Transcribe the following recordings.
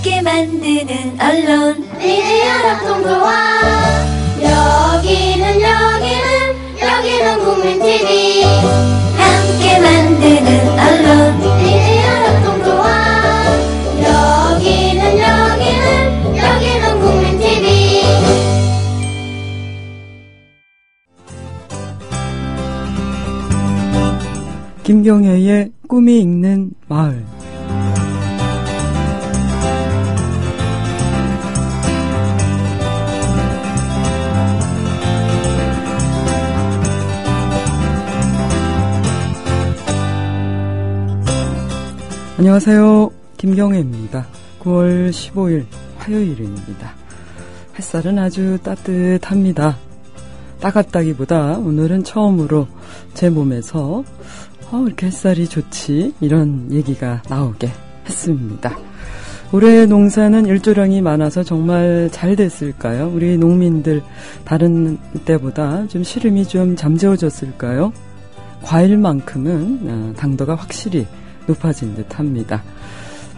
함께 만드는 언론 미디어 협동조합. 여기는 국민TV. 함께 만드는 언론 미디어 협동조합. 여기는 국민TV. 김경애의 꿈이 읽는 마을. 안녕하세요. 김경애입니다. 9월 15일 화요일입니다. 햇살은 아주 따뜻합니다. 따갑다기보다 오늘은 처음으로 제 몸에서 이렇게 햇살이 좋지 이런 얘기가 나오게 했습니다. 올해 농사는 일조량이 많아서 정말 잘 됐을까요? 우리 농민들 다른 때보다 좀 시름이 좀 잠재워졌을까요? 과일만큼은 당도가 확실히 높아진 듯합니다.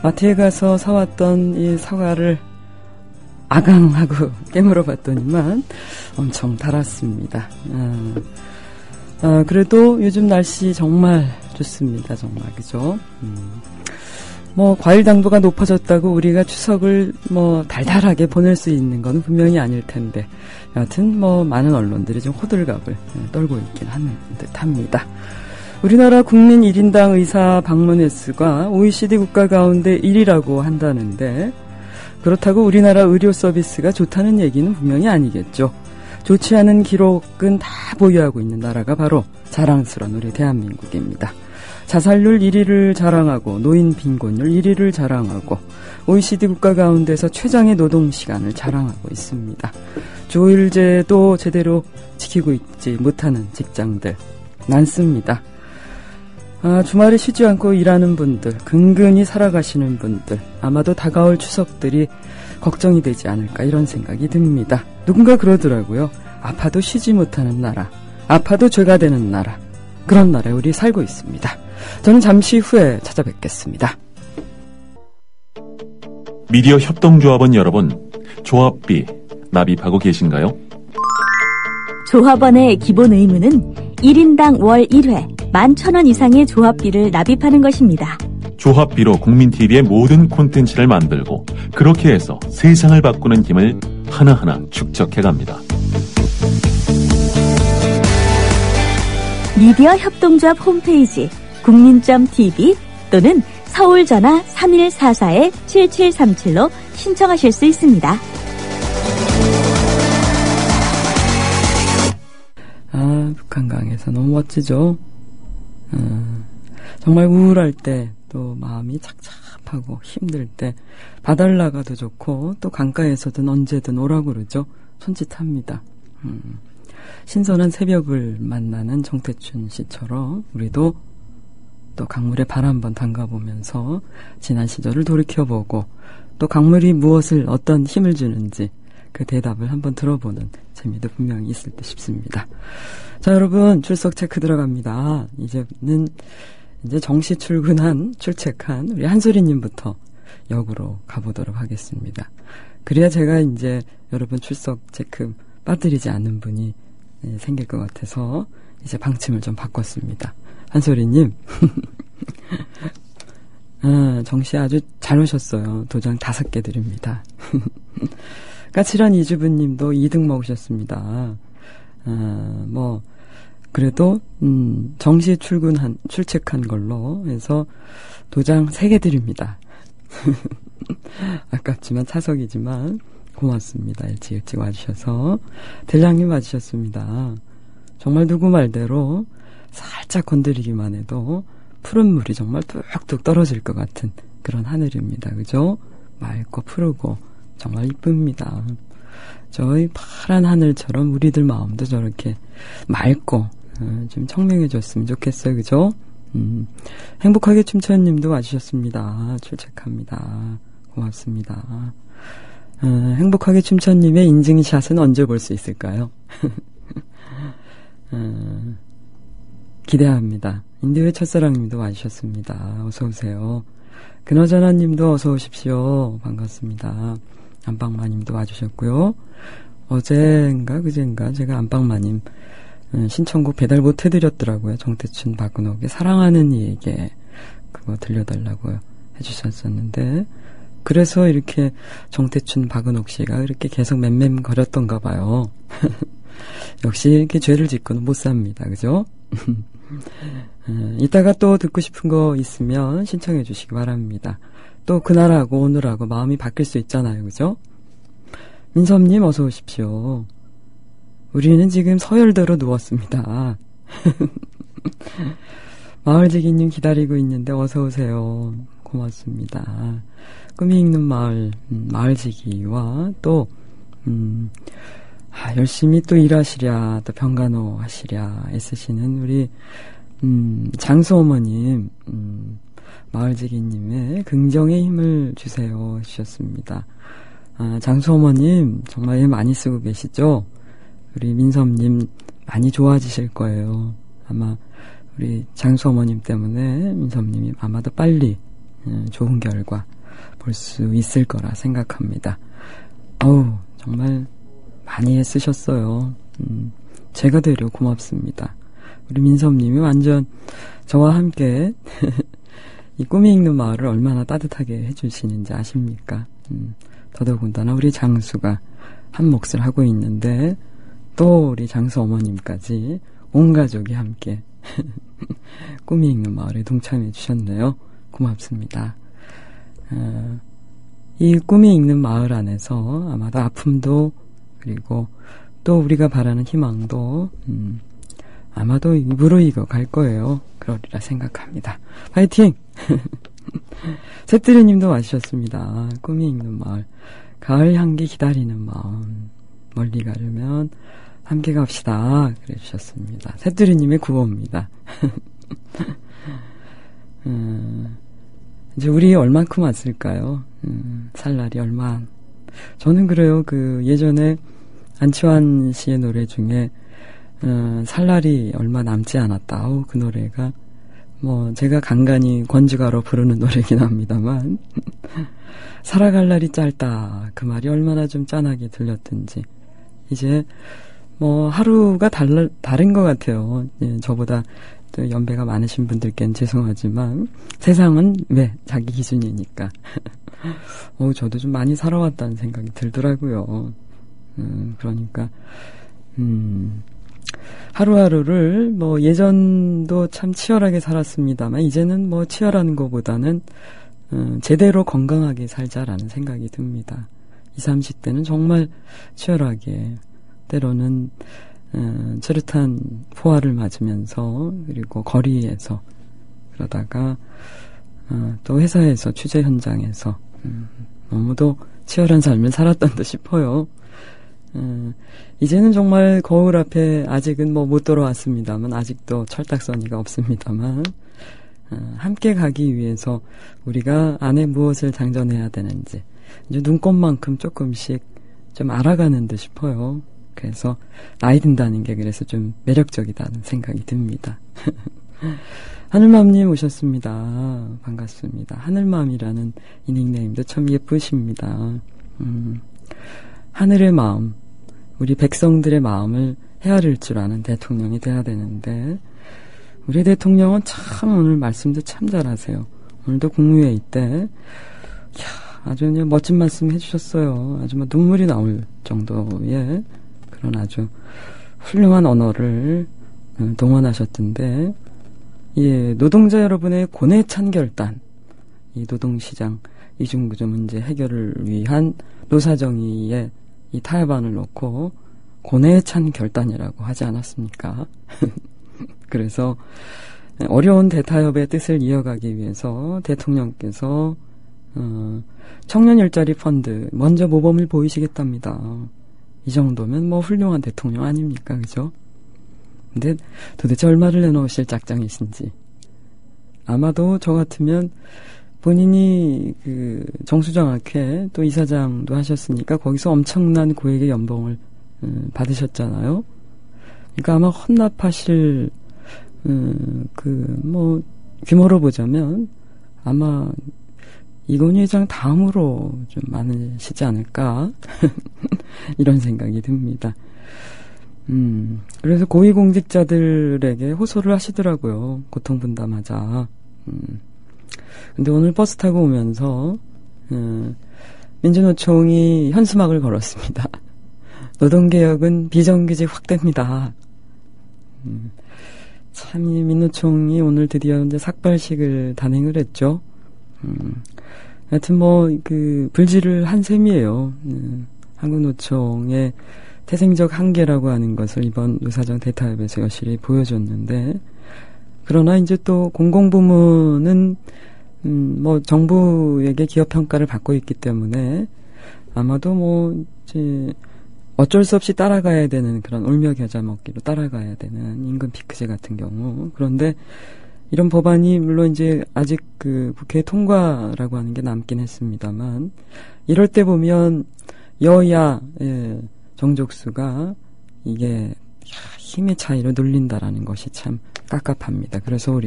마트에 가서 사왔던 이 사과를 아강하고 깨물어 봤더니만 엄청 달았습니다. 그래도 요즘 날씨 정말 좋습니다. 정말 그죠? 과일 당도가 높아졌다고 우리가 추석을 달달하게 보낼 수 있는 건 분명히 아닐 텐데, 여하튼 많은 언론들이 좀 호들갑을 떨고 있긴 하는 듯합니다. 우리나라 국민 1인당 의사 방문 횟수가 OECD 국가 가운데 1위라고 한다는데, 그렇다고 우리나라 의료 서비스가 좋다는 얘기는 분명히 아니겠죠. 좋지 않은 기록은 다 보유하고 있는 나라가 바로 자랑스러운 우리 대한민국입니다. 자살률 1위를 자랑하고 노인 빈곤율 1위를 자랑하고 OECD 국가 가운데서 최장의 노동시간을 자랑하고 있습니다. 조일제도 제대로 지키고 있지 못하는 직장들 많습니다. 주말에 쉬지 않고 일하는 분들, 근근히 살아가시는 분들, 아마도 다가올 추석들이 걱정이 되지 않을까 이런 생각이 듭니다. 누군가 그러더라고요. 아파도 쉬지 못하는 나라, 아파도 죄가 되는 나라, 그런 나라에 우리 살고 있습니다. 저는 잠시 후에 찾아뵙겠습니다. 미디어 협동조합원 여러분, 조합비 납입하고 계신가요? 조합원의 기본 의무는 1인당 월 1회 11,000원 이상의 조합비를 납입하는 것입니다. 조합비로 국민TV의 모든 콘텐츠를 만들고 그렇게 해서 세상을 바꾸는 힘을 하나하나 축적해갑니다. 미디어 협동조합 홈페이지 국민.tv 또는 서울 전화 3144-7737로 신청하실 수 있습니다. 북한강에서 너무 멋지죠? 정말 우울할 때, 또 마음이 착잡하고 힘들 때 바다를 나가도 좋고 또 강가에서든 언제든 오라고 그러죠. 손짓합니다. 신선한 새벽을 만나는 정태춘 씨처럼 우리도 또 강물에 발 한번 담가보면서 지난 시절을 돌이켜보고 또 강물이 무엇을 어떤 힘을 주는지 그 대답을 한번 들어보는 재미도 분명히 있을 듯 싶습니다. 자, 여러분 출석 체크 들어갑니다. 이제 정시 출첵한 우리 한소리님부터 역으로 가보도록 하겠습니다. 그래야 제가 이제 여러분 출석 체크 빠뜨리지 않는 분이 생길 것 같아서 이제 방침을 좀 바꿨습니다. 한소리님, 정시 아주 잘 오셨어요. 도장 5개 드립니다. 까칠한 이주부님도 2등 먹으셨습니다. 그래도 정시 출첵한 걸로 해서 도장 3개 드립니다. 아깝지만 차석이지만 고맙습니다. 일찍 와주셔서. 대장님 와주셨습니다. 정말 누구 말대로 살짝 건드리기만 해도 푸른 물이 정말 뚝뚝 떨어질 것 같은 그런 하늘입니다. 그죠? 맑고 푸르고 정말 이쁩니다. 저희 파란 하늘처럼 우리들 마음도 저렇게 맑고 좀 청명해졌으면 좋겠어요. 그죠? 행복하게 춤천님도 와주셨습니다. 출첵합니다. 고맙습니다. 행복하게 춤천님의 인증샷은 언제 볼 수 있을까요? 기대합니다. 인디의 첫사랑님도 와주셨습니다. 어서오세요. 그나저나님도 어서 오십시오. 반갑습니다. 안방마님도 와주셨고요. 어젠가 그젠가 제가 안방마님 신청곡 배달 못 해드렸더라고요. 정태춘 박은옥의 사랑하는 이에게 그거 들려달라고 해주셨었는데 그래서 이렇게 정태춘 박은옥 씨가 이렇게 계속 맴맴거렸던가 봐요. 역시 이렇게 죄를 짓고는 못 삽니다. 그죠? 이따가 또 듣고 싶은 거 있으면 신청해 주시기 바랍니다. 또 그날하고 오늘하고 마음이 바뀔 수 있잖아요. 그죠? 민섭님 어서 오십시오. 우리는 지금 서열대로 누웠습니다. 마을지기님 기다리고 있는데 어서 오세요. 고맙습니다. 꿈이 읽는 마을, 마을지기와 또 열심히 또 일하시랴, 또 병간호 하시랴 애쓰시는 우리 장수 어머님, 마을지기님의 긍정의 힘을 주세요 주셨습니다. 장수 어머님 정말 많이 쓰고 계시죠? 우리 민섭님 많이 좋아지실 거예요. 아마 우리 장수 어머님 때문에 민섭님이 아마도 빨리 좋은 결과 볼 수 있을 거라 생각합니다. 어우, 정말 많이 애쓰셨어요. 제가 되려 고맙습니다. 우리 민섭님이 완전 저와 함께 이 꿈이 읽는 마을을 얼마나 따뜻하게 해주시는지 아십니까? 더더군다나 우리 장수가 한 몫을 하고 있는데 또 우리 장수 어머님까지 온 가족이 함께 꿈이 읽는 마을에 동참해 주셨네요. 고맙습니다. 이 꿈이 읽는 마을 안에서 아마도 아픔도 그리고 또 우리가 바라는 희망도 아마도 무르익어 갈 거예요. 그러리라 생각합니다. 파이팅! 새뜨리님도 와주셨습니다. 꿈이 읽는 마을, 가을 향기 기다리는 마음, 멀리 가려면 함께 갑시다. 그래 주셨습니다. 새뜨리님의 구호입니다. 이제 우리 얼만큼 왔을까요? 살 날이 얼마. 저는 그래요. 그 예전에 안치환 씨의 노래 중에 살 날이 얼마 남지 않았다. 아우, 그 노래가 뭐 제가 간간히 권주가로 부르는 노래긴 합니다만 살아갈 날이 짧다. 그 말이 얼마나 좀 짠하게 들렸든지 이제 뭐 하루가 다른 것 같아요. 예, 저보다 또 연배가 많으신 분들께는 죄송하지만 세상은 왜 자기 기준이니까 저도 좀 많이 살아왔다는 생각이 들더라고요. 그러니까 하루하루를 뭐 예전도 참 치열하게 살았습니다만 이제는 뭐 치열한 것보다는 제대로 건강하게 살자라는 생각이 듭니다. 20, 30대는 정말 치열하게 때로는 찌릿한 포화를 맞으면서 그리고 거리에서 그러다가 또 회사에서 취재 현장에서 너무도 치열한 삶을 살았던 듯 싶어요. 이제는 정말 거울 앞에 아직은 뭐 못 돌아왔습니다만 아직도 철딱서니가 없습니다만 함께 가기 위해서 우리가 안에 무엇을 장전해야 되는지 이제 눈꼽만큼 조금씩 좀 알아가는 듯 싶어요. 그래서 나이 든다는 게 그래서 좀 매력적이다는 생각이 듭니다. 하늘맘님 오셨습니다. 반갑습니다. 하늘맘이라는 이 닉네임도 참 예쁘십니다. 하늘의 마음, 우리 백성들의 마음을 헤아릴 줄 아는 대통령이 돼야 되는데 우리 대통령은 참 오늘 말씀도 참 잘하세요. 오늘도 국무회의 때 아주 멋진 말씀 해주셨어요. 아주 뭐 눈물이 나올 정도의 그런 아주 훌륭한 언어를 동원하셨던데 예, 노동자 여러분의 고뇌 찬 결단, 이 노동시장 이중구조 문제 해결을 위한 노사정의의 이 타협안을 놓고 고뇌 찬 결단이라고 하지 않았습니까? 그래서 어려운 대타협의 뜻을 이어가기 위해서 대통령께서 청년 일자리 펀드 먼저 모범을 보이시겠답니다. 이 정도면 뭐 훌륭한 대통령 아닙니까? 그죠? 근데 도대체 얼마를 내놓으실 작정이신지. 아마도 저 같으면 본인이 그 정수장학회 또 이사장도 하셨으니까 거기서 엄청난 고액의 연봉을 받으셨잖아요. 그러니까 아마 헌납하실 그 뭐 규모로 보자면 아마 이건희 회장 다음으로 좀 많으시지 않을까 이런 생각이 듭니다. 그래서 고위공직자들에게 호소를 하시더라고요. 고통분담하자. 근데 오늘 버스 타고 오면서 민주노총이 현수막을 걸었습니다. 노동개혁은 비정규직 확대입니다. 참, 이 민노총이 오늘 드디어 이제 삭발식을 단행을 했죠. 하여튼 불질을 한 셈이에요. 한국노총의 태생적 한계라고 하는 것을 이번 노사정 대타협에서 여실히 보여줬는데, 그러나 이제 또 공공부문은, 정부에게 기업 평가를 받고 있기 때문에, 아마도 이제, 어쩔 수 없이 따라가야 되는 그런 울며 겨자 먹기로 따라가야 되는 임금 피크제 같은 경우. 그런데 이런 법안이 물론 이제 아직 국회 통과라고 하는 게 남긴 했습니다만, 이럴 때 보면 여야 정족수가 이게 힘의 차이로 눌린다라는 것이 참 깝깝합니다. 그래서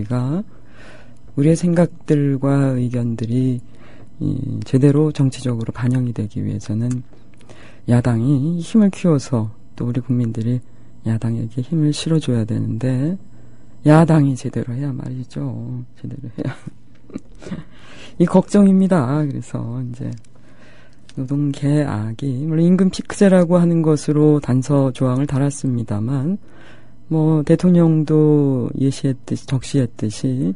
우리의 생각들과 의견들이 제대로 정치적으로 반영이 되기 위해서는 야당이 힘을 키워서 또 우리 국민들이 야당에게 힘을 실어줘야 되는데, 야당이 제대로 해야 말이죠. 제대로 해야. 이 걱정입니다. 그래서 이제 노동계약이 물론 임금 피크제라고 하는 것으로 단서 조항을 달았습니다만, 대통령도 적시했듯이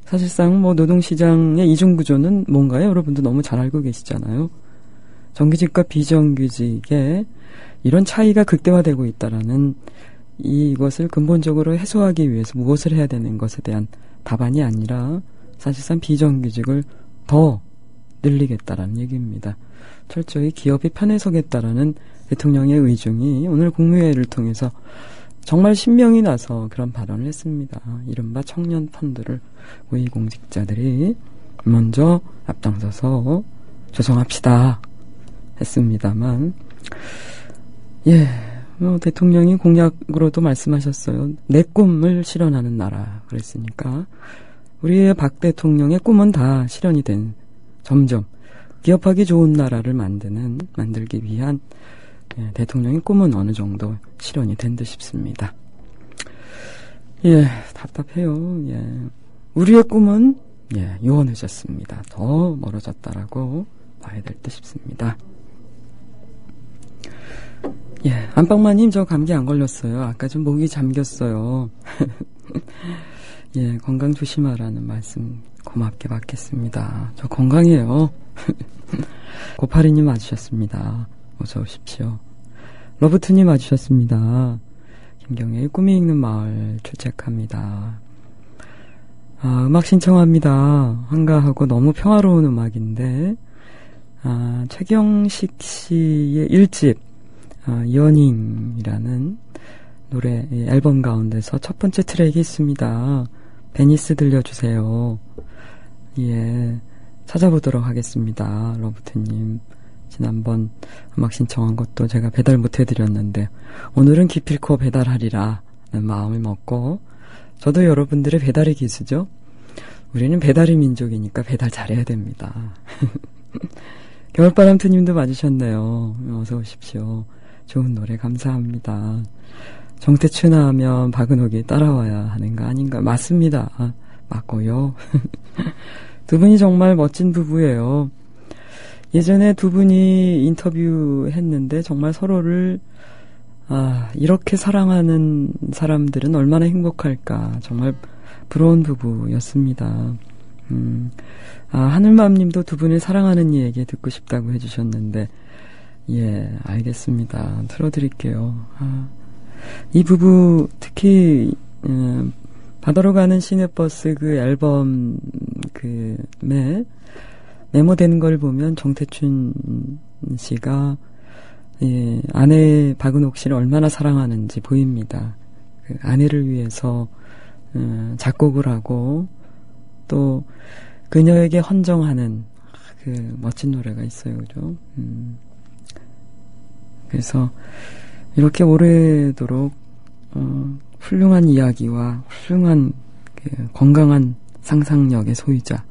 사실상 노동시장의 이중구조는 뭔가요? 여러분도 너무 잘 알고 계시잖아요. 정규직과 비정규직의 이런 차이가 극대화되고 있다라는 이것을 근본적으로 해소하기 위해서 무엇을 해야 되는 것에 대한 답안이 아니라 사실상 비정규직을 더 늘리겠다라는 얘기입니다. 철저히 기업이 편에 서겠다라는 대통령의 의중이 오늘 국무회의를 통해서 정말 신명이 나서 그런 발언을 했습니다. 이른바 청년 펀드를 고위공직자들이 먼저 앞장서서 조성합시다 했습니다만, 대통령이 공약으로도 말씀하셨어요. 내 꿈을 실현하는 나라 그랬으니까 우리의 박 대통령의 꿈은 다 실현이 된, 점점 기업하기 좋은 나라를 만들기 위한 대통령의 꿈은 어느 정도 실현이 된 듯 싶습니다. 답답해요. 우리의 꿈은 요원해졌습니다. 더 멀어졌다라고 봐야 될 듯 싶습니다. 안방마님, 저 감기 안 걸렸어요. 아까 좀 목이 잠겼어요. 건강 조심하라는 말씀 고맙게 받겠습니다. 저 건강해요. 고파리님 와주셨습니다. 어서 오십시오. 러브트님 와주셨습니다. 김경애의 꿈이 읽는 마을 출첵합니다. 음악 신청합니다. 한가하고 너무 평화로운 음악인데, 최경식 씨의 1집 여닝이라는 노래 앨범 가운데서 첫 번째 트랙이 있습니다. 베니스 들려주세요. 찾아보도록 하겠습니다. 러브트님, 지난번 음악 신청한 것도 제가 배달 못해드렸는데 오늘은 기필코 배달하리라 는 마음을 먹고, 저도 여러분들의 배달의 기수죠. 우리는 배달의 민족이니까 배달 잘해야 됩니다. 겨울바람트님도 맞으셨네요. 어서 오십시오. 좋은 노래 감사합니다. 정태춘 하면 박은옥이 따라와야 하는 거 아닌가? 맞습니다. 맞고요. 두 분이 정말 멋진 부부예요. 예전에 두 분이 인터뷰했는데 정말 서로를 이렇게 사랑하는 사람들은 얼마나 행복할까. 정말 부러운 부부였습니다. 하늘맘님도 두 분을 사랑하는 얘기 듣고 싶다고 해주셨는데, 알겠습니다. 틀어드릴게요. 이 부부 특히 바다로 가는 시내버스 그 앨범 메모되는 걸 보면 정태춘 씨가 아내 박은옥 씨를 얼마나 사랑하는지 보입니다. 그 아내를 위해서 작곡을 하고 또 그녀에게 헌정하는 그 멋진 노래가 있어요. 그죠? 그래서 이렇게 오래도록 훌륭한 이야기와 훌륭한 건강한 상상력의 소유자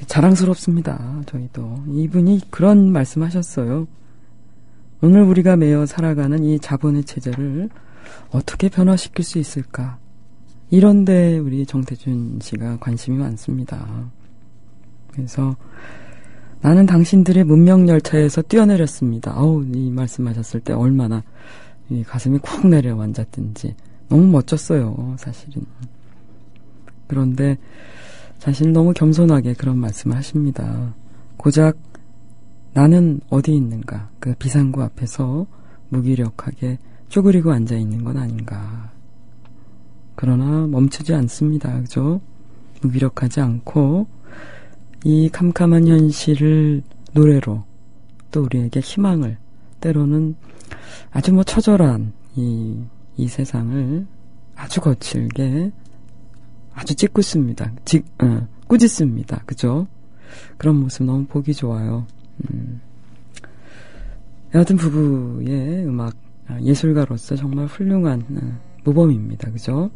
자랑스럽습니다. 저희도. 이분이 그런 말씀하셨어요. 오늘 우리가 매여 살아가는 이 자본의 체제를 어떻게 변화시킬 수 있을까? 이런데 우리 정태춘 씨가 관심이 많습니다. 그래서 나는 당신들의 문명열차에서 뛰어내렸습니다. 이 말씀하셨을 때 얼마나 이 가슴이 쿵 내려앉았든지 너무 멋졌어요, 사실은. 그런데 자신은 너무 겸손하게 그런 말씀을 하십니다. 고작 나는 어디 있는가? 그 비상구 앞에서 무기력하게 쪼그리고 앉아있는 건 아닌가. 그러나 멈추지 않습니다. 그죠? 무기력하지 않고 이 캄캄한 현실을 노래로 또 우리에게 희망을, 때로는 아주 처절한 이 세상을 아주 거칠게 아주 꾸짖습니다. 꾸짖습니다. 그죠? 그런 모습 너무 보기 좋아요. 여하튼 부부의 음악 예술가로서 정말 훌륭한 모범입니다. 그죠?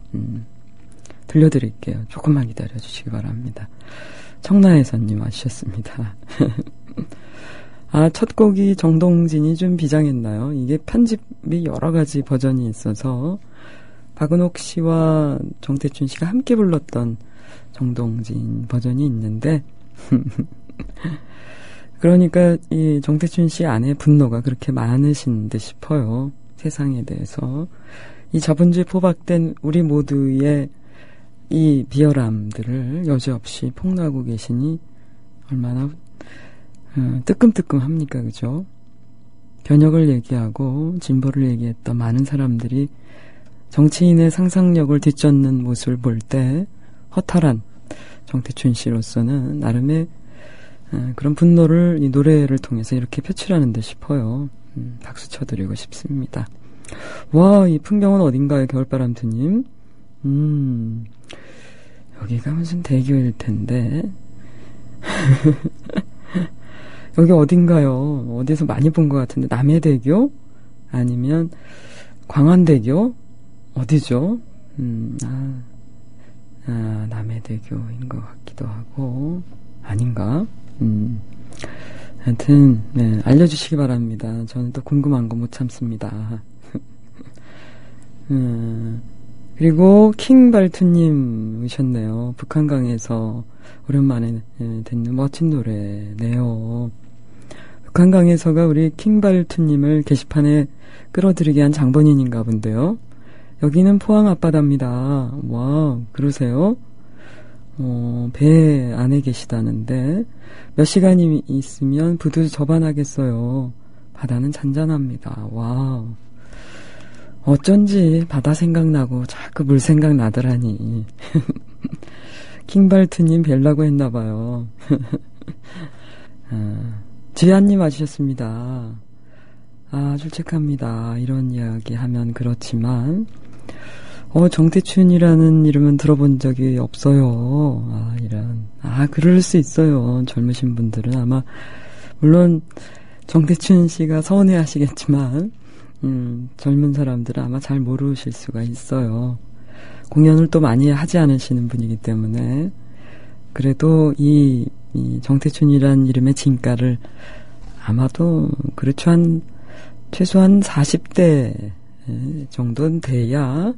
들려드릴게요. 조금만 기다려주시기 바랍니다. 청라혜선님 와주셨습니다. 첫 곡이 정동진이 좀 비장했나요? 이게 편집이 여러 가지 버전이 있어서 박은옥 씨와 정태춘 씨가 함께 불렀던 정동진 버전이 있는데 그러니까 이 정태춘 씨 안에 분노가 그렇게 많으신 듯 싶어요. 세상에 대해서. 이 자본주의 포박된 우리 모두의 이 비열함들을 여지없이 폭로하고 계시니 얼마나 뜨끔뜨끔합니까, 그죠? 변혁을 얘기하고 진보를 얘기했던 많은 사람들이 정치인의 상상력을 뒤쫓는 모습을 볼 때 허탈한 정태춘 씨로서는 나름의 그런 분노를 이 노래를 통해서 이렇게 표출하는 듯 싶어요. 박수 쳐드리고 싶습니다. 와, 이 풍경은 어딘가요, 겨울바람투님? 여기가 무슨 대교일 텐데. 여기 어딘가요? 어디서 많이 본 것 같은데, 남해대교? 아니면 광안대교? 어디죠? 남해대교인 것 같기도 하고, 아닌가? 하여튼, 네, 알려주시기 바랍니다. 저는 또 궁금한 거 못 참습니다. 그리고 킹발투님 오셨네요. 북한강에서 오랜만에 듣는 멋진 노래네요. 북한강에서가 우리 킹발투님을 게시판에 끌어들이게 한 장본인인가 본데요. 여기는 포항 앞바다입니다. 와, 그러세요? 배 안에 계시다는데 몇 시간이 있으면 부두 접안하겠어요. 바다는 잔잔합니다. 와우. 어쩐지 바다 생각나고 자꾸 물 생각나더라니. 킹발트님 뵐라고 했나봐요. 지안님 와주셨습니다. 출첵합니다. 이런 이야기 하면 그렇지만 정태춘이라는 이름은 들어본 적이 없어요. 그럴 수 있어요. 젊으신 분들은 아마 물론 정태춘 씨가 서운해 하시겠지만 젊은 사람들은 아마 잘 모르실 수가 있어요. 공연을 또 많이 하지 않으시는 분이기 때문에 정태춘이란 이름의 진가를 아마도 그렇죠. 최소한 40대 정도는 돼야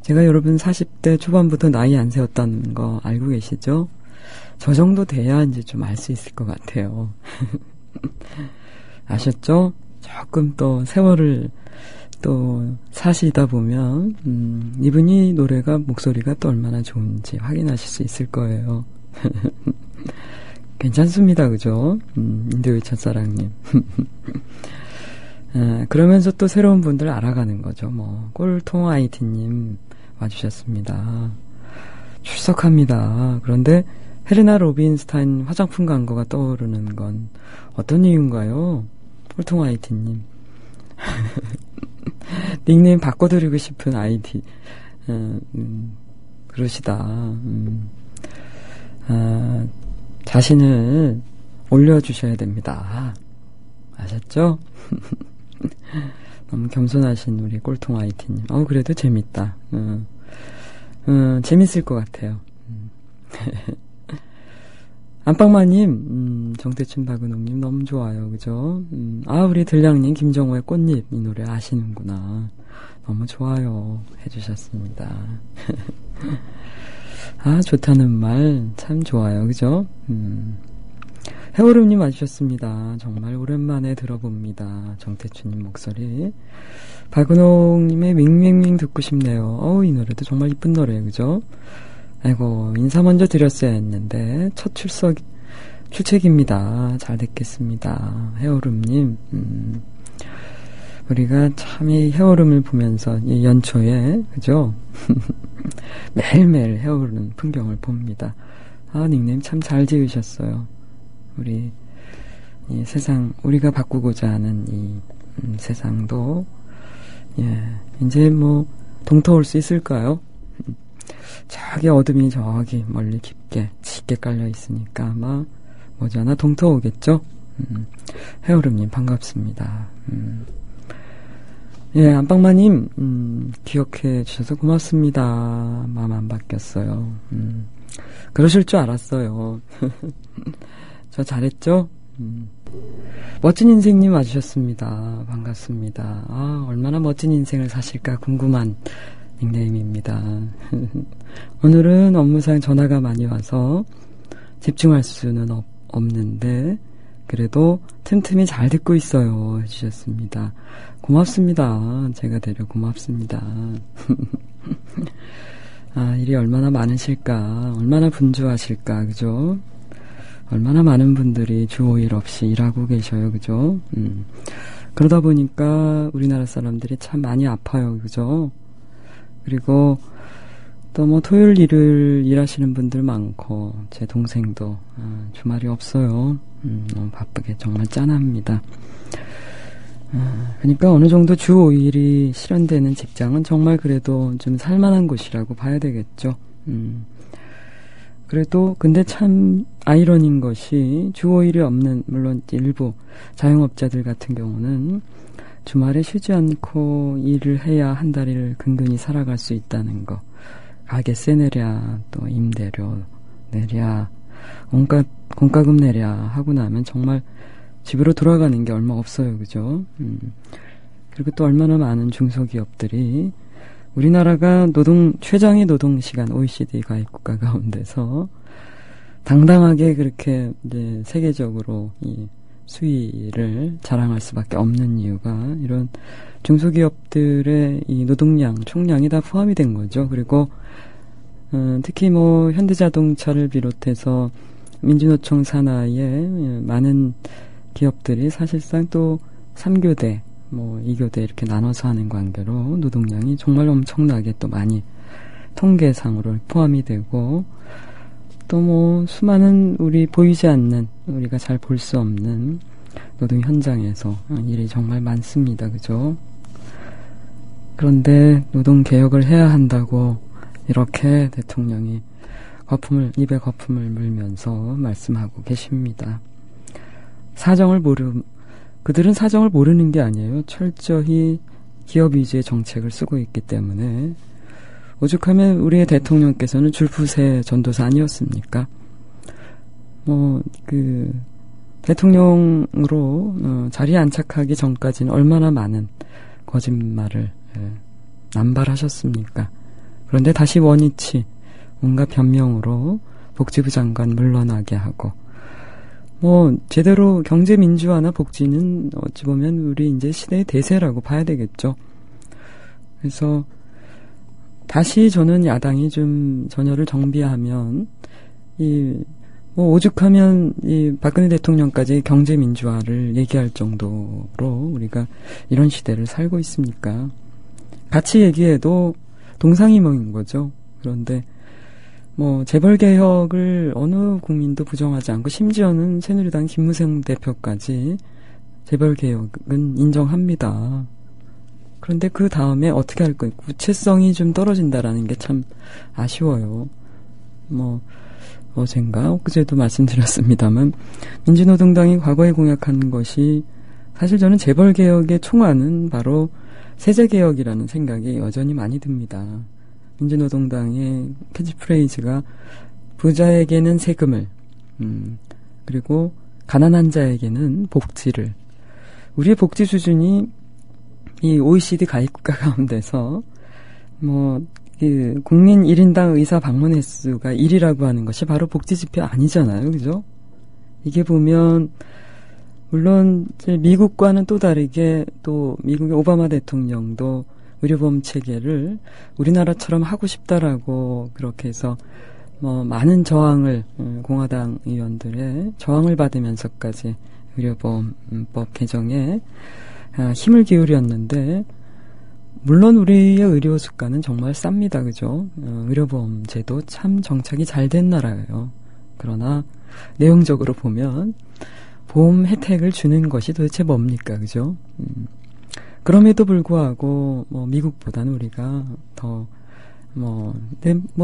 제가 여러분 40대 초반부터 나이 안 세웠다는 거 알고 계시죠? 저 정도 돼야 이제 좀 알 수 있을 것 같아요. 아셨죠? 조금 또 세월을 또 사시다 보면 이분이 목소리가 또 얼마나 좋은지 확인하실 수 있을 거예요. 괜찮습니다. 그죠? 인도의 첫사랑님. 그러면서 또 새로운 분들 알아가는 거죠. 꼴통 IT님 와주셨습니다. 출석합니다. 그런데 헬레나 로빈스타인 화장품 광고가 떠오르는 건 어떤 이유인가요? 꼴통 IT님. 닉네임 바꿔드리고 싶은 IT. 그러시다. 자신을 올려주셔야 됩니다. 아셨죠? 너무 겸손하신 우리 꼴통 IT님. 그래도 재밌다. 재밌을 것 같아요. 안방마님, 정태춘 박은옥님 너무 좋아요. 그죠? 우리 들량님, 김정호의 꽃잎, 이 노래 아시는구나. 너무 좋아요. 해주셨습니다. 좋다는 말 참 좋아요. 그죠? 해오름님 와주셨습니다. 정말 오랜만에 들어봅니다. 정태춘님 목소리. 박은옥님의 윙윙윙 듣고 싶네요. 이 노래도 정말 이쁜 노래예요. 그죠? 아이고, 인사 먼저 드렸어야 했는데, 첫 출첵입니다. 잘 듣겠습니다. 해오름님, 우리가 참 이 해오름을 보면서, 이 연초에, 그죠? 매일매일 해오르는 풍경을 봅니다. 닉네임 참 잘 지으셨어요. 우리, 이 세상, 우리가 바꾸고자 하는 이 세상도, 이제 뭐, 동터올 수 있을까요? 저기 어둠이 저기 멀리 깊게 짙게 깔려 있으니까 아마 머지않아 동터오겠죠. 해오름님 반갑습니다. 안방마님 기억해 주셔서 고맙습니다. 마음 안 바뀌었어요. 그러실 줄 알았어요. 저 잘했죠? 멋진 인생님 와주셨습니다. 반갑습니다. 얼마나 멋진 인생을 사실까 궁금한 닉네임입니다. 오늘은 업무상 전화가 많이 와서 집중할 수는 없는데 그래도 틈틈이 잘 듣고 있어요 해주셨습니다. 고맙습니다. 제가 되려 고맙습니다. 일이 얼마나 많으실까, 얼마나 분주하실까, 그죠? 얼마나 많은 분들이 주 5일 없이 일하고 계셔요, 그죠? 그러다 보니까 우리나라 사람들이 참 많이 아파요, 그죠? 그리고 또 뭐 토요일 일을 일하시는 분들 많고 제 동생도 주말이 없어요. 너무 바쁘게 정말 짠합니다. 그러니까 어느 정도 주 5일이 실현되는 직장은 정말 그래도 좀 살만한 곳이라고 봐야 되겠죠. 그래도 근데 참 아이러니인 것이 주 5일이 없는 물론 일부 자영업자들 같은 경우는 주말에 쉬지 않고 일을 해야 한 달을 근근히 살아갈 수 있다는 거. 가게세 내랴, 또 임대료 내랴, 공과금 내랴 하고 나면 정말 집으로 돌아가는 게 얼마 없어요. 그죠? 그리고 또 얼마나 많은 중소기업들이 우리나라가 최장의 노동시간 OECD 가입 국가 가운데서 당당하게 그렇게 이제 세계적으로 이 수위를 자랑할 수밖에 없는 이유가 이런 중소기업들의 이 노동량, 총량이 다 포함이 된 거죠. 그리고 특히 뭐 현대자동차를 비롯해서 민주노총 산하의 많은 기업들이 사실상 또 3교대, 뭐 2교대 이렇게 나눠서 하는 관계로 노동량이 정말 엄청나게 또 많이 통계상으로 포함이 되고 또 뭐 수많은 우리 보이지 않는 우리가 잘 볼 수 없는 노동 현장에서 일이 정말 많습니다. 그죠? 그런데 노동 개혁을 해야 한다고 이렇게 대통령이 입에 거품을 물면서 말씀하고 계십니다. 그들은 사정을 모르는 게 아니에요. 철저히 기업 위주의 정책을 쓰고 있기 때문에 오죽하면 우리의 대통령께서는 줄푸세 전도사 아니었습니까? 대통령으로 자리에 안착하기 전까지는 얼마나 많은 거짓말을 남발하셨습니까? 그런데 다시 원위치 온갖 변명으로 복지부 장관 물러나게 하고 제대로 경제 민주화나 복지는 어찌 보면 우리 이제 시대의 대세라고 봐야 되겠죠. 그래서 다시 저는 야당이 좀 전열을 정비하면 오죽하면 박근혜 대통령까지 경제 민주화를 얘기할 정도로 우리가 이런 시대를 살고 있습니까? 같이 얘기해도 동상이몽인 거죠. 그런데 재벌 개혁을 어느 국민도 부정하지 않고 심지어는 새누리당 김무성 대표까지 재벌 개혁은 인정합니다. 그런데 그 다음에 어떻게 할 거예요? 구체성이 좀 떨어진다라는 게 참 아쉬워요. 어젠가 엊그제도 말씀드렸습니다만 민주노동당이 과거에 공약한 것이 사실 저는 재벌 개혁의 총알은 바로 세제 개혁이라는 생각이 여전히 많이 듭니다. 민주노동당의 캐치프레이즈가 부자에게는 세금을 그리고 가난한 자에게는 복지를. 우리의 복지 수준이 이 OECD 가입국가 가운데서 국민 1인당 의사 방문 횟수가 1이라고 하는 것이 바로 복지 지표 아니잖아요. 그죠? 이게 보면 물론 이제 미국과는 또 다르게 또 미국의 오바마 대통령도 의료보험 체계를 우리나라처럼 하고 싶다라고 그렇게 해서 많은 저항을 공화당 의원들의 저항을 받으면서까지 의료보험법 개정에 힘을 기울였는데 물론 우리의 의료 수가는 정말 쌉니다. 그죠? 의료보험 제도 참 정착이 잘 된 나라예요. 그러나 내용적으로 보면 보험 혜택을 주는 것이 도대체 뭡니까? 그죠? 그럼에도 불구하고 미국보다는 우리가 더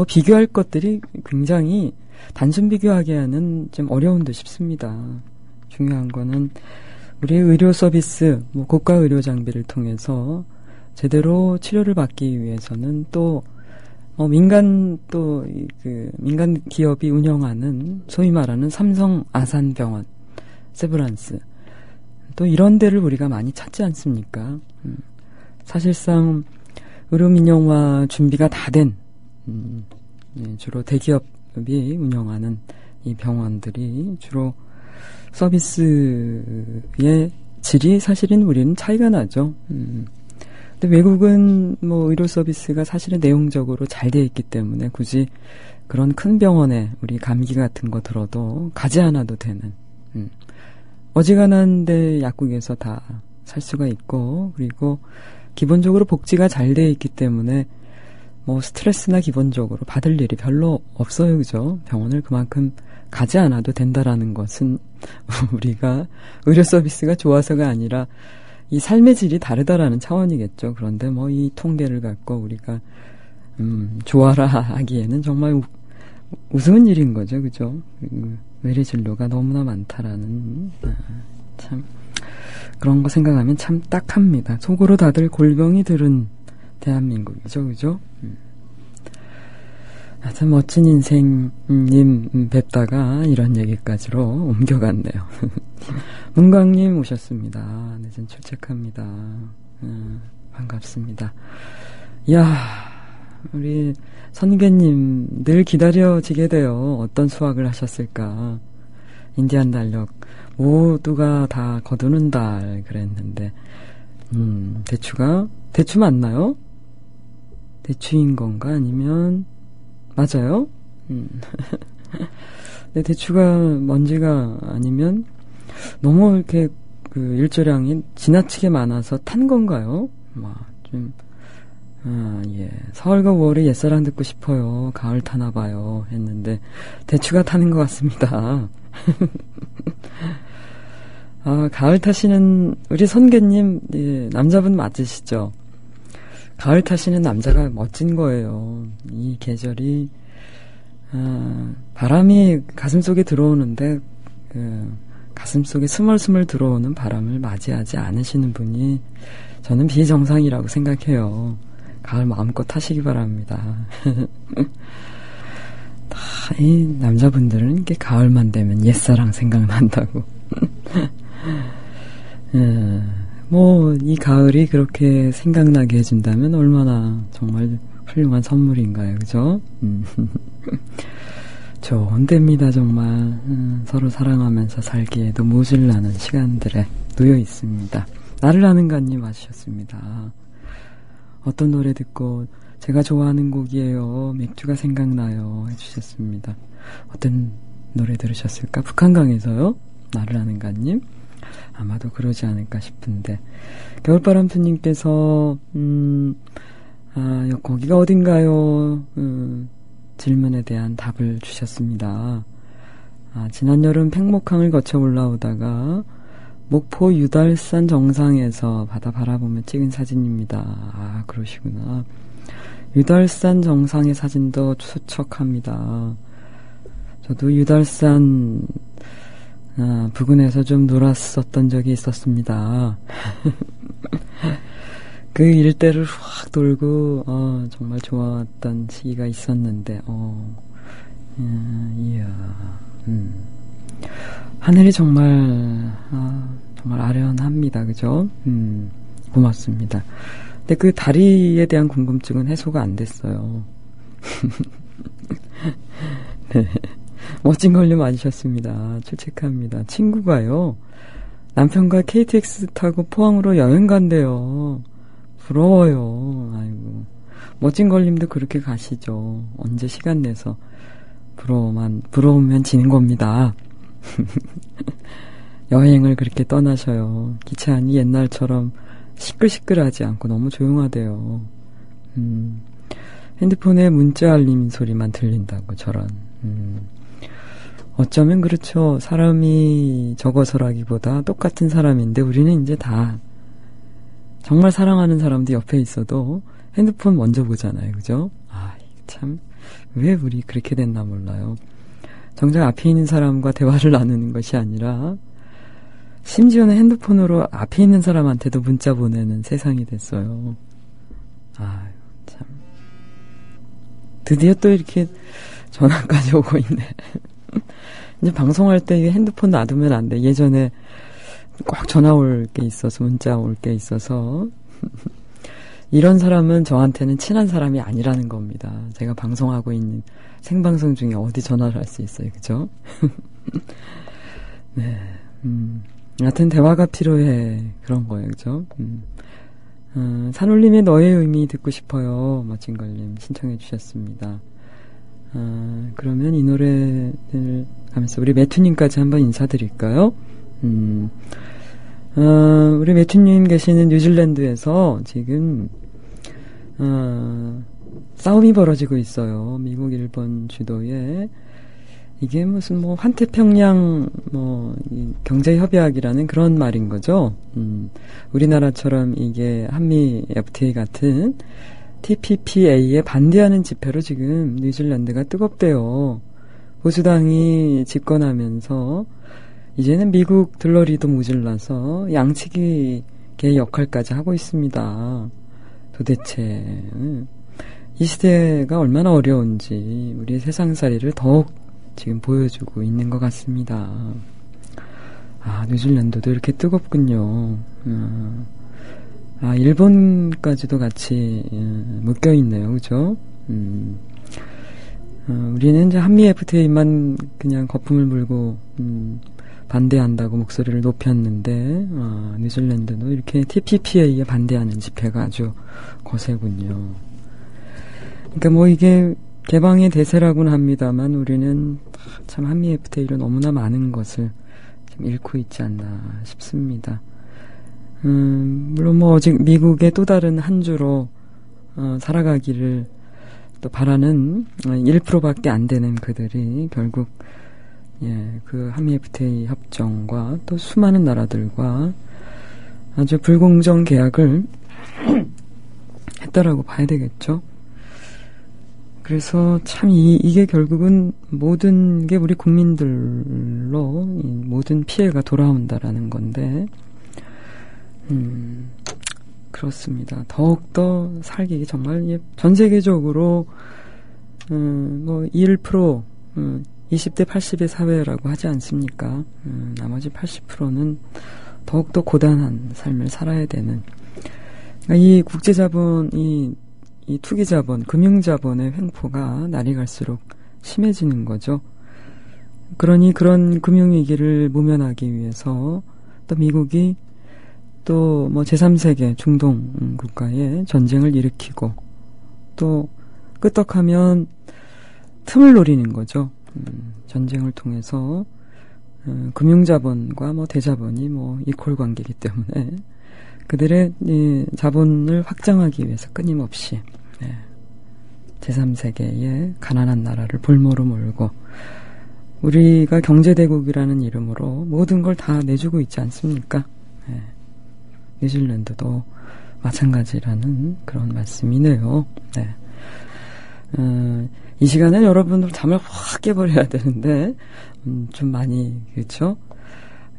비교할 것들이 굉장히 단순 비교하게 하는 좀 어려운 듯 싶습니다. 중요한 거는 우리의 의료 서비스, 고가 의료 장비를 통해서 제대로 치료를 받기 위해서는 또 민간 기업이 운영하는 소위 말하는 삼성 아산병원, 세브란스 또 이런 데를 우리가 많이 찾지 않습니까? 사실상 의료 민영화 준비가 다 된 주로 대기업이 운영하는 이 병원들이 주로 서비스의 질이 사실은 우리는 차이가 나죠. 근데 외국은 의료 서비스가 사실은 내용적으로 잘 되어 있기 때문에 굳이 그런 큰 병원에 우리 감기 같은 거 들어도 가지 않아도 되는 어지간한데 약국에서 다 살 수가 있고 그리고 기본적으로 복지가 잘 되어 있기 때문에 스트레스나 기본적으로 받을 일이 별로 없어요. 그죠? 병원을 그만큼 가지 않아도 된다라는 것은 우리가 의료 서비스가 좋아서가 아니라 이 삶의 질이 다르다라는 차원이겠죠. 그런데 이 통계를 갖고 우리가 좋아라 하기에는 정말 우스운 일인 거죠. 그죠? 외래 진료가 너무나 많다라는 참 그런 거 생각하면 참 딱합니다. 속으로 다들 골병이 들은 대한민국이죠. 그죠? 참 멋진 인생님 뵙다가 이런 얘기까지로 옮겨갔네요. 문광님 오셨습니다. 늦은 출첵합니다. 반갑습니다. 이야, 우리 선계님 늘 기다려지게 돼요. 어떤 수학을 하셨을까. 인디안 달력 모두가 다 거두는 달 그랬는데 대추 맞나요? 대추인 건가 아니면 맞아요? 근데 대추가 먼지가 아니면 너무 이렇게 일조량이 지나치게 많아서 탄 건가요? 예. 4월과 5월에 옛사랑 듣고 싶어요. 가을 타나 봐요. 했는데 대추가 타는 것 같습니다. 가을 타시는 우리 선계님 남자분 맞으시죠? 가을 타시는 남자가 멋진 거예요. 이 계절이 바람이 가슴속에 들어오는데 가슴속에 스멀스멀 들어오는 바람을 맞이하지 않으시는 분이 저는 비정상이라고 생각해요. 가을 마음껏 타시기 바랍니다. 이 남자분들은 이게 가을만 되면 옛사랑 생각난다고. 이 가을이 그렇게 생각나게 해준다면 얼마나 정말 훌륭한 선물인가요, 그죠? 좋은 때입니다, 정말. 서로 사랑하면서 살기에도 모질라는 시간들에 놓여 있습니다. 나를 아는가님 와주셨습니다. 어떤 노래 듣고 제가 좋아하는 곡이에요. 맥주가 생각나요. 해주셨습니다. 어떤 노래 들으셨을까? 북한강에서요? 나를 아는가님? 아마도 그러지 않을까 싶은데. 겨울바람투님께서 거기가 어딘가요? 질문에 대한 답을 주셨습니다. 지난 여름 팽목항을 거쳐 올라오다가 목포 유달산 정상에서 바다 바라보며 찍은 사진입니다. 그러시구나. 유달산 정상의 사진도 수척합니다. 저도 유달산 부근에서 좀 놀았었던 적이 있었습니다. 그 일대를 확 돌고 정말 좋았던 시기가 있었는데 이야 하늘이 정말 아련합니다. 그죠? 고맙습니다. 근데 그 다리에 대한 궁금증은 해소가 안 됐어요. 네. 멋진 걸로 맞으셨습니다. 출첵합니다. 친구가요, 남편과 KTX 타고 포항으로 여행 간대요. 부러워요. 아이고. 멋진 걸님도 그렇게 가시죠. 언제 시간 내서. 부러우면 지는 겁니다. 여행을 그렇게 떠나셔요. 기차 안이 옛날처럼 시끌시끌하지 않고 너무 조용하대요. 핸드폰에 문자 알림 소리만 들린다고, 저런. 어쩌면 그렇죠. 사람이 적어서라기보다 똑같은 사람인데 우리는 이제 다 정말 사랑하는 사람도 옆에 있어도 핸드폰 먼저 보잖아요. 그죠? 참, 왜 우리 그렇게 됐나 몰라요. 정작 앞에 있는 사람과 대화를 나누는 것이 아니라 심지어는 핸드폰으로 앞에 있는 사람한테도 문자 보내는 세상이 됐어요. 참. 드디어 또 이렇게 전화까지 오고 있네. 이제 방송할 때 핸드폰 놔두면 안 돼. 예전에 꼭 전화 올 게 있어서, 문자 올 게 있어서. 이런 사람은 저한테는 친한 사람이 아니라는 겁니다. 제가 방송하고 있는 생방송 중에 어디 전화를 할 수 있어요. 그죠? 네. 여하튼 대화가 필요해. 그런 거예요. 그죠? 산울림의 너의 의미 듣고 싶어요. 멋진 걸님 신청해 주셨습니다. 그러면 이 노래를 가면서 우리 매튜님까지 한번 인사드릴까요? 우리 매튜님 계시는 뉴질랜드에서 지금 싸움이 벌어지고 있어요. 미국, 일본 주도에. 이게 무슨 환태평양 이 경제협약이라는 그런 말인 거죠. 우리나라처럼 이게 한미 FTA 같은 TPPA에 반대하는 집회로 지금 뉴질랜드가 뜨겁대요. 보수당이 집권하면서 이제는 미국 들러리도 모질라서 양치기의 역할까지 하고 있습니다. 도대체 이 시대가 얼마나 어려운지 우리의 세상살이를 더욱 지금 보여주고 있는 것 같습니다. 뉴질랜드도 이렇게 뜨겁군요. 일본까지도 같이 묶여 있네요. 그죠? 우리는 이제 한미 FTA만 그냥 거품을 물고 반대한다고 목소리를 높였는데 뉴질랜드도 이렇게 TPPA에 반대하는 집회가 아주 거세군요. 그러니까 이게 개방의 대세라고는 합니다만 우리는 참 한미 FTA로 너무나 많은 것을 좀 잃고 있지 않나 싶습니다. 물론 아직 미국의 또 다른 한 주로 살아가기를 또 바라는 1%밖에 안 되는 그들이 결국 그 한미 FTA 협정과 또 수많은 나라들과 아주 불공정 계약을 했다라고 봐야 되겠죠. 그래서 참 이게 결국은 모든 게 우리 국민들로 모든 피해가 돌아온다라는 건데 그렇습니다. 더욱더 살기 정말 전 세계적으로 1% 20대 80의 사회라고 하지 않습니까? 나머지 80%는 더욱더 고단한 삶을 살아야 되는 그러니까 이 국제자본, 이 투기자본, 금융자본의 횡포가 날이 갈수록 심해지는 거죠. 그러니 그런 금융위기를 모면하기 위해서 또 미국이 또 제3세계 중동 국가에 전쟁을 일으키고 또 끄떡하면 틈을 노리는 거죠. 전쟁을 통해서 금융자본과 대자본이 이퀄 관계이기 때문에 그들의 자본을 확장하기 위해서 끊임없이 제3세계의 가난한 나라를 볼모로 몰고 우리가 경제대국이라는 이름으로 모든 걸 다 내주고 있지 않습니까? 뉴질랜드도 마찬가지라는 그런 말씀이네요. 네. 이 시간에 여러분들 잠을 확 깨버려야 되는데 좀 많이 그렇죠?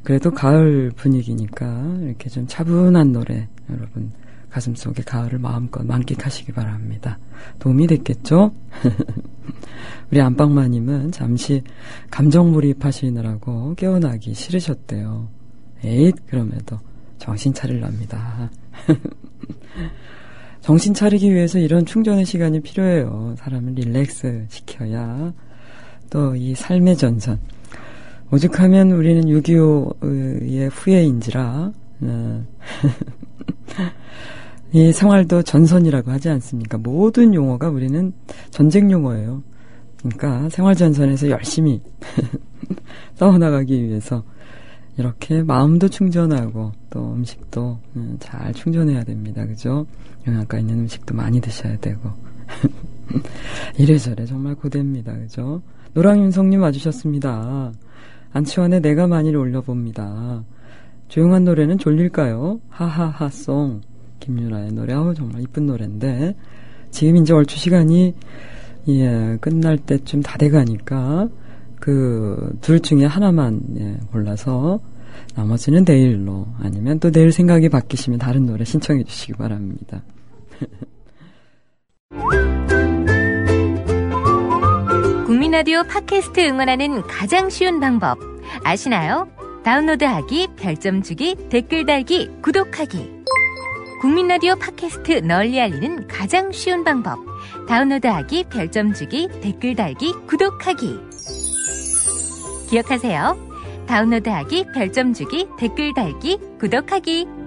그래도 가을 분위기니까 이렇게 좀 차분한 노래 여러분 가슴속에 가을을 마음껏 만끽하시기 바랍니다. 도움이 됐겠죠? 우리 안방마님은 잠시 감정몰입하시느라고 깨어나기 싫으셨대요. 에잇, 그럼에도 정신 차리랍니다. 정신 차리기 위해서 이런 충전의 시간이 필요해요. 사람을 릴렉스 시켜야 또 이 삶의 전선. 오죽하면 우리는 6.25의 후예인지라 이 생활도 전선이라고 하지 않습니까? 모든 용어가 우리는 전쟁 용어예요. 그러니까 생활 전선에서 열심히 싸워나가기 위해서 이렇게 마음도 충전하고 또 음식도 잘 충전해야 됩니다. 그죠? 영양가 있는 음식도 많이 드셔야 되고 이래저래 정말 고됩니다. 그죠? 노랑윤성님 와주셨습니다. 안치환의 내가 많이를 올려봅니다. 조용한 노래는 졸릴까요? 하하하송. 김유라의 노래. 정말 이쁜 노래인데 지금 이제 얼추 시간이 끝날 때쯤 다 돼가니까 그 둘 중에 하나만 골라서 나머지는 내일로 아니면 또 내일 생각이 바뀌시면 다른 노래 신청해 주시기 바랍니다. 국민라디오 팟캐스트 응원하는 가장 쉬운 방법 아시나요? 다운로드하기, 별점 주기, 댓글 달기, 구독하기. 국민라디오 팟캐스트 널리 알리는 가장 쉬운 방법. 다운로드하기, 별점 주기, 댓글 달기, 구독하기. 기억하세요. 다운로드하기, 별점 주기, 댓글 달기, 구독하기.